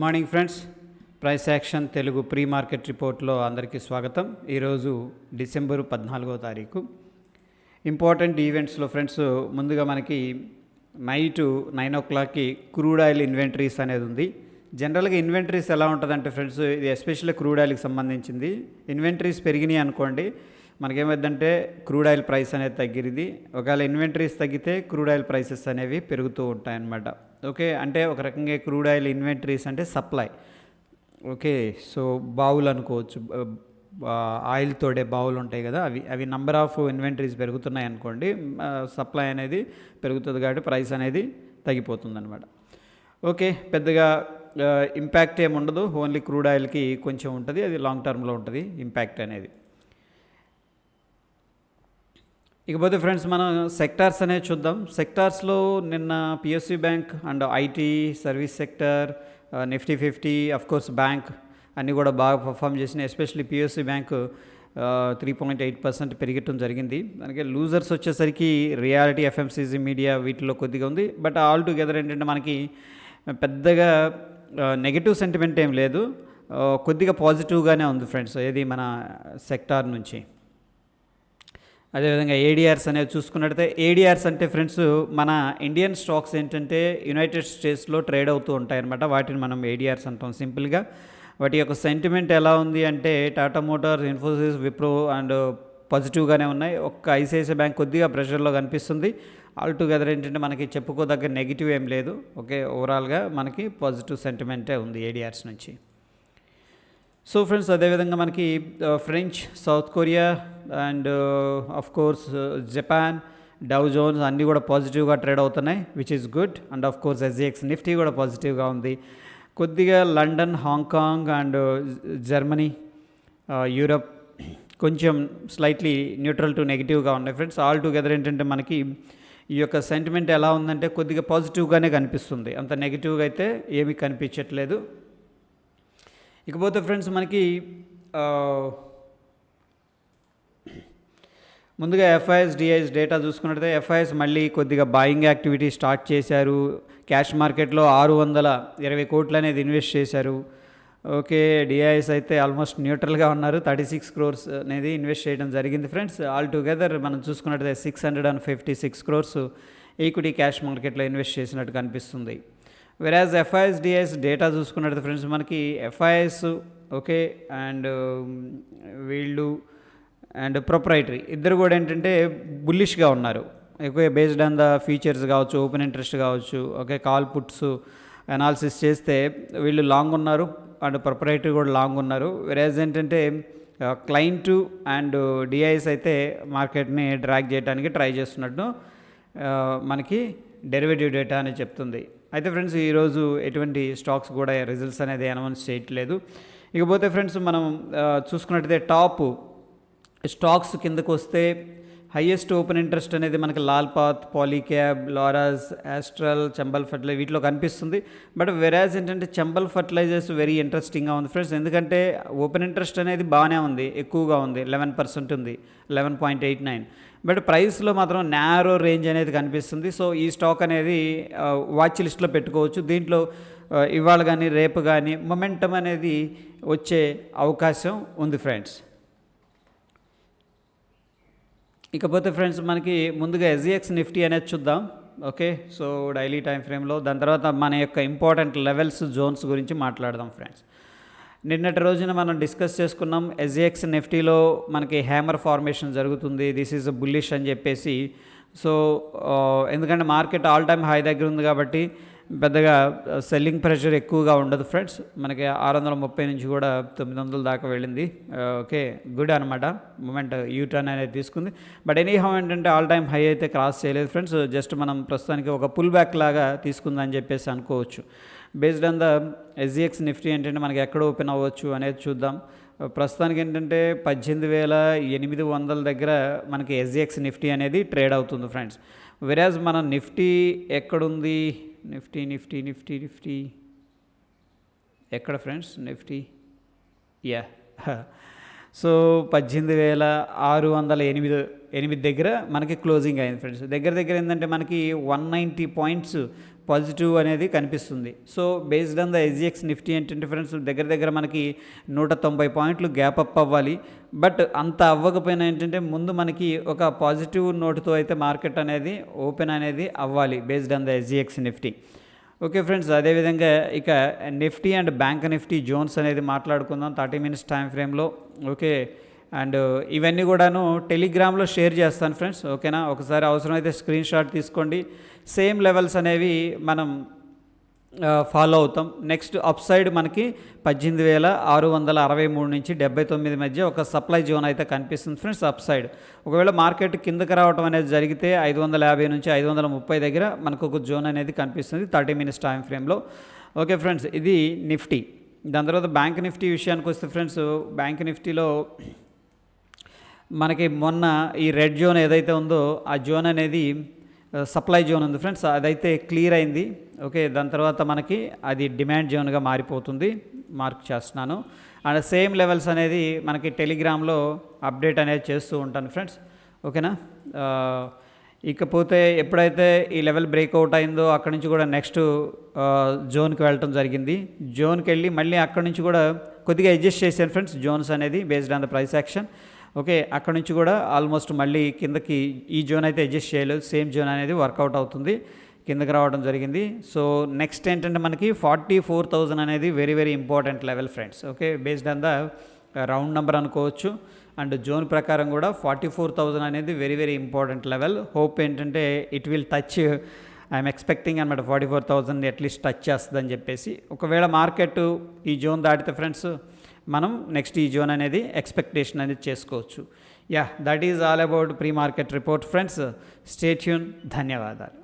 Good morning friends. Price action Telugu pre market రిపోర్ట్లో అందరికీ స్వాగతం. ఈరోజు డిసెంబర్ 14వ తారీఖు. ఇంపార్టెంట్ ఈవెంట్స్లో ఫ్రెండ్స్ ముందుగా మనకి నైట్ 9 o'clockకి క్రూడ్ ఆయిల్ ఇన్వెంటరీస్ అనేది ఉంది. జనరల్గా ఇన్వెంటరీస్ ఎలా ఉంటుందంటే ఫ్రెండ్స్, ఇది ఎస్పెషల్లీ క్రూడ్ ఆయిల్కి సంబంధించింది. ఇన్వెంటరీస్ పెరిగినాయి అనుకోండి, మనకేమైందంటే క్రూడ్ ఆయిల్ ప్రైస్ అనేది తగ్గిరిది. ఒకవేళ ఇన్వెంటరీస్ తగ్గితే క్రూడ్ ఆయిల్ ప్రైసెస్ అనేవి పెరుగుతూ ఉంటాయన్నమాట. ఓకే, అంటే ఒక రకంగా క్రూడ్ ఆయిల్ ఇన్వెంటరీస్ అంటే సప్లై. ఓకే, సో బావులు అనుకోవచ్చు, ఆయిల్ తోడే బావులు ఉంటాయి కదా, అవి నంబర్ ఆఫ్ ఇన్వెంటరీస్ పెరుగుతున్నాయి అనుకోండి, సప్లై అనేది పెరుగుతుంది కాబట్టి ప్రైస్ అనేది తగ్గిపోతుంది అనమాట. ఓకే, పెద్దగా ఇంపాక్ట్ ఏమి ఉండదు, ఓన్లీ క్రూడ్ ఆయిల్కి కొంచెం ఉంటుంది, అది లాంగ్ టర్మ్లో ఉంటుంది ఇంపాక్ట్ అనేది. ఇకపోతే ఫ్రెండ్స్ మనం సెక్టార్స్ అనేది చూద్దాం. సెక్టార్స్లో నిన్న PSU bank and IT, service sector, Nifty 50, of course bank అన్నీ కూడా బాగా పర్ఫామ్ చేసినాయి. ఎస్పెషల్లీ పిఎస్యు బ్యాంక్ 3.8% పెరగటం జరిగింది. దానికి లూజర్స్ వచ్చేసరికి రియాలిటీ, ఎఫ్ఎంసీజీ, మీడియా వీటిలో కొద్దిగా ఉంది. బట్ ఆల్ టుగెదర్ ఏంటంటే మనకి పెద్దగా నెగటివ్ సెంటిమెంట్ ఏం లేదు, కొద్దిగా పాజిటివ్గానే ఉంది ఫ్రెండ్స్ ఏది మన సెక్టార్ నుంచి. అదేవిధంగా ఏడిఆర్స్ అనేది చూసుకున్నట్టయితే, ఏడిఆర్స్ అంటే ఫ్రెండ్స్ మన ఇండియన్ స్టాక్స్ ఏంటంటే యునైటెడ్ స్టేట్స్లో ట్రేడ్ అవుతూ ఉంటాయన్నమాట. వాటిని మనం ఏడిఆర్స్ అంటాం సింపుల్గా. వాటి యొక్క సెంటిమెంట్ ఎలా ఉంది అంటే టాటా మోటార్స్, ఇన్ఫోసిస్, విప్రో అండ్ పాజిటివ్గానే ఉన్నాయి. ఒక్క ఐసిఐసిఐ బ్యాంక్ కొద్దిగా ప్రెషర్లో కనిపిస్తుంది. ఆల్ టుగెదర్ ఏంటంటే మనకి చెప్పుకోదగ్గ నెగిటివ్ ఏం లేదు. ఓకే, ఓవరాల్గా మనకి పాజిటివ్ సెంటిమెంటే ఉంది ఏడిఆర్స్ నుంచి. సో ఫ్రెండ్స్, అదేవిధంగా మనకి French, South Korea and of course Japan, Dow Jones అన్నీ కూడా పాజిటివ్గా ట్రేడ్ అవుతున్నాయి, which is good. And of course SGX Nifty కూడా పాజిటివ్గా ఉంది. కొద్దిగా London, Hong Kong and Germany, Europe కొంచెం స్లైట్లీ న్యూట్రల్ టు నెగిటివ్గా ఉన్నాయి ఫ్రెండ్స్. ఆల్ టుగెదర్ ఏంటంటే మనకి ఈ యొక్క సెంటిమెంట్ ఎలా ఉందంటే కొద్దిగా పాజిటివ్గానే కనిపిస్తుంది, అంత నెగిటివ్గా అయితే ఏమీ కనిపించట్లేదు. ఇకపోతే ఫ్రెండ్స్ మనకి ముందుగా ఎఫ్ఐఎస్, డిఐఎస్ డేటా చూసుకున్నట్లయితే ఎఫ్ఐఎస్ మళ్ళీ కొద్దిగా బాయింగ్ యాక్టివిటీ స్టార్ట్ చేశారు. క్యాష్ మార్కెట్లో 620 కోట్లు అనేది ఇన్వెస్ట్ చేశారు. ఓకే, డిఐఎస్ అయితే ఆల్మోస్ట్ న్యూట్రల్గా ఉన్నారు, 36 crores అనేది ఇన్వెస్ట్ చేయడం జరిగింది ఫ్రెండ్స్. ఆల్ టుగెదర్ మనం చూసుకున్నట్లయితే 656 crores ఈక్విటీ క్యాష్ మార్కెట్లో ఇన్వెస్ట్ చేసినట్టు కనిపిస్తుంది. వెరాజ్ ఎఫ్ఐఎస్, డిఐఎస్ డేటా చూసుకున్నట్టు ఫ్రెండ్స్ మనకి ఎఫ్ఐఎస్ ఓకే అండ్ వీళ్ళు అండ్ ప్రొప్రైటరీ ఇద్దరు కూడా ఏంటంటే బుల్లిష్గా ఉన్నారు. ఎక్కువ బేస్డ్ ఆన్ ద ఫీచర్స్ కావచ్చు, ఓపెన్ ఇంట్రెస్ట్ కావచ్చు, ఓకే కాల్ పుట్స్ అనాలిసిస్ చేస్తే వీళ్ళు లాంగ్ ఉన్నారు అండ్ ప్రొప్రైటరీ కూడా లాంగ్ ఉన్నారు. వెరాజ్ ఏంటంటే క్లయింట్ అండ్ డిఐఎస్ అయితే మార్కెట్ని డ్రాగ్ చేయడానికి ట్రై చేస్తున్నట్టు మనకి డెరివేటివ్ డేటా అని చెప్తుంది. అయితే ఫ్రెండ్స్ ఈరోజు ఎటువంటి స్టాక్స్ కూడా రిజల్ట్స్ అనేది అనౌన్స్ చేయట్లేదు. ఇకపోతే ఫ్రెండ్స్ మనం చూసుకున్నట్టయితే టాప్ స్టాక్స్ కిందకు వస్తే హైయెస్ట్ ఓపెన్ ఇంట్రెస్ట్ అనేది మనకి లాల్పాత్, పాలీక్యాబ్, లారాస్, ఆస్ట్రల్, చంబల్ ఫర్టిలైజర్ వీటిలో కనిపిస్తుంది. బట్ వెరాజ్ ఏంటంటే చంబల్ ఫర్టిలైజర్స్ వెరీ ఇంట్రెస్టింగ్గా ఉంది ఫ్రెండ్స్, ఎందుకంటే ఓపెన్ ఇంట్రెస్ట్ అనేది బాగానే ఉంది, ఎక్కువగా ఉంది, 11% ఉంది, 11.89. బట్ ప్రైస్లో మాత్రం నారో రేంజ్ అనేది కనిపిస్తుంది. సో ఈ స్టాక్ అనేది వాచ్ లిస్ట్లో పెట్టుకోవచ్చు. దీంట్లో ఇవాళ కానీ రేపు కానీ మొమెంటం అనేది వచ్చే అవకాశం ఉంది ఫ్రెండ్స్. ఇకపోతే ఫ్రెండ్స్ మనకి ముందుగా ఎస్జిఎక్స్ నిఫ్టీ అనేది చూద్దాం. ఓకే, సో డైలీ టైం ఫ్రేమ్లో, దాని తర్వాత మన యొక్క ఇంపార్టెంట్ లెవెల్స్, జోన్స్ గురించి మాట్లాడదాం ఫ్రెండ్స్. నిన్నటి రోజున మనం డిస్కస్ చేసుకున్నాం ఎస్జిఎక్స్ నిఫ్టీలో మనకి హ్యామర్ ఫార్మేషన్ జరుగుతుంది, దిస్ ఈజ్ బుల్లిష్ అని చెప్పేసి. సో ఎందుకంటే మార్కెట్ ఆల్ టైమ్ హై దగ్గర ఉంది కాబట్టి పెద్దగా సెల్లింగ్ ప్రెషర్ ఎక్కువగా ఉండదు ఫ్రెండ్స్. మనకి 630 నుంచి కూడా 900 దాకా వెళ్ళింది. ఓకే, గుడ్ అనమాట, మూమెంట్ యూటర్న్ అనేది తీసుకుంది. బట్ ఎనీహౌ ఏంటంటే ఆల్ టైమ్ హై అయితే క్రాస్ చేయలేదు ఫ్రెండ్స్, జస్ట్ మనం ప్రస్తుతానికి ఒక పుల్ బ్యాక్ లాగా తీసుకుందని చెప్పేసి అనుకోవచ్చు. Based on the SGX Nifty ఏంటంటే మనకి ఎక్కడ ఓపెన్ అవ్వచ్చు అనేది చూద్దాం. ప్రస్తుతానికి ఏంటంటే 18,800 దగ్గర మనకి ఎస్జిఎక్స్ నిఫ్టీ అనేది ట్రేడ్ అవుతుంది ఫ్రెండ్స్. వెరాజ్ మన నిఫ్టీ ఎక్కడుంది, నిఫ్టీ ఎక్కడ ఫ్రెండ్స్, నిఫ్టీ సో 18,608 దగ్గర మనకి క్లోజింగ్ అయింది ఫ్రెండ్స్. దగ్గర దగ్గర ఏంటంటే మనకి 190 పాయింట్స్ పాజిటివ్ అనేది కనిపిస్తుంది. So based on the SGX Nifty ఏంటంటే ఫ్రెండ్స్ దగ్గర దగ్గర మనకి 190 పాయింట్లు గ్యాప్ అప్ అవ్వాలి. బట్ అంత అవ్వకపోయినా ఏంటంటే ముందు మనకి ఒక పాజిటివ్ నోటుతో అయితే మార్కెట్ అనేది ఓపెన్ అనేది అవ్వాలి based on the SGX Nifty. Okay friends, అదేవిధంగా ఇక Nifty and bank Nifty zones అనేది మాట్లాడుకుందాం 30 మినిట్స్ టైం ఫ్రేమ్లో. ఓకే, అండ్ ఇవన్నీ కూడాను టెలిగ్రామ్లో షేర్ చేస్తాను ఫ్రెండ్స్. ఓకేనా, ఒకసారి అవసరమైతే స్క్రీన్ షాట్ తీసుకోండి. సేమ్ లెవెల్స్ అనేవి మనం ఫాలో అవుతాం. నెక్స్ట్ అప్ సైడ్ మనకి 18,663 నుంచి 79 మధ్య ఒక సప్లై జోన్ అయితే కనిపిస్తుంది ఫ్రెండ్స్ అప్ సైడ్. ఒకవేళ మార్కెట్ కిందకి రావడం అనేది జరిగితే 550 నుంచి 530 దగ్గర మనకు ఒక జోన్ అనేది కనిపిస్తుంది 30 మినిట్స్ టైం ఫ్రేమ్లో. ఓకే ఫ్రెండ్స్, ఇది నిఫ్టీ. దాని తర్వాత బ్యాంక్ నిఫ్టీ విషయానికి వస్తే ఫ్రెండ్స్, బ్యాంక్ నిఫ్టీలో మనకి మొన్న ఈ రెడ్ జోన్ ఏదైతే ఉందో ఆ జోన్ అనేది సప్లై జోన్ ఉంది ఫ్రెండ్స్, అదైతే క్లియర్ అయింది. ఓకే, దాని తర్వాత మనకి అది డిమాండ్ జోన్గా మారిపోతుంది, మార్క్ చేస్తున్నాను. అండ్ సేమ్ లెవెల్స్ అనేది మనకి టెలిగ్రామ్లో అప్డేట్ అనేది చేస్తూ ఉంటాను ఫ్రెండ్స్. ఓకేనా, ఇకపోతే ఎప్పుడైతే ఈ లెవెల్ బ్రేక్అవుట్ అయిందో అక్కడి నుంచి కూడా నెక్స్ట్ జోన్కి వెళ్ళటం జరిగింది. జోన్కి వెళ్ళి మళ్ళీ అక్కడి నుంచి కూడా కొద్దిగా అడ్జస్ట్ చేశాను ఫ్రెండ్స్ జోన్స్ అనేది based on the price action. Okay, అక్కడ నుంచి కూడా ఆల్మోస్ట్ మళ్ళీ కిందకి ఈ జోన్ అయితే అడ్జస్ట్ చేయలేదు, సేమ్ జోన్ అనేది వర్కౌట్ అవుతుంది, కిందకి రావడం జరిగింది. సో నెక్స్ట్ ఏంటంటే మనకి 44,000 అనేది very very important level friends. Okay, based on the round number అనుకోవచ్చు. అండ్ జోన్ ప్రకారం కూడా 44,000 అనేది very very important level. Hope ఏంటంటే it will touch, I'm expecting అనమాట 44,000 అట్లీస్ట్ టచ్ చేస్తుందని చెప్పేసి. ఒకవేళ మార్కెట్ ఈ జోన్ దాటితే ఫ్రెండ్స్ మనం నెక్స్ట్ ఈ జోన్ అనేది ఎక్స్పెక్టేషన్ అనేది చేసుకోవచ్చు. Yeah, that is all about pre market report friends. Stay tune. ధన్యవాదాలు.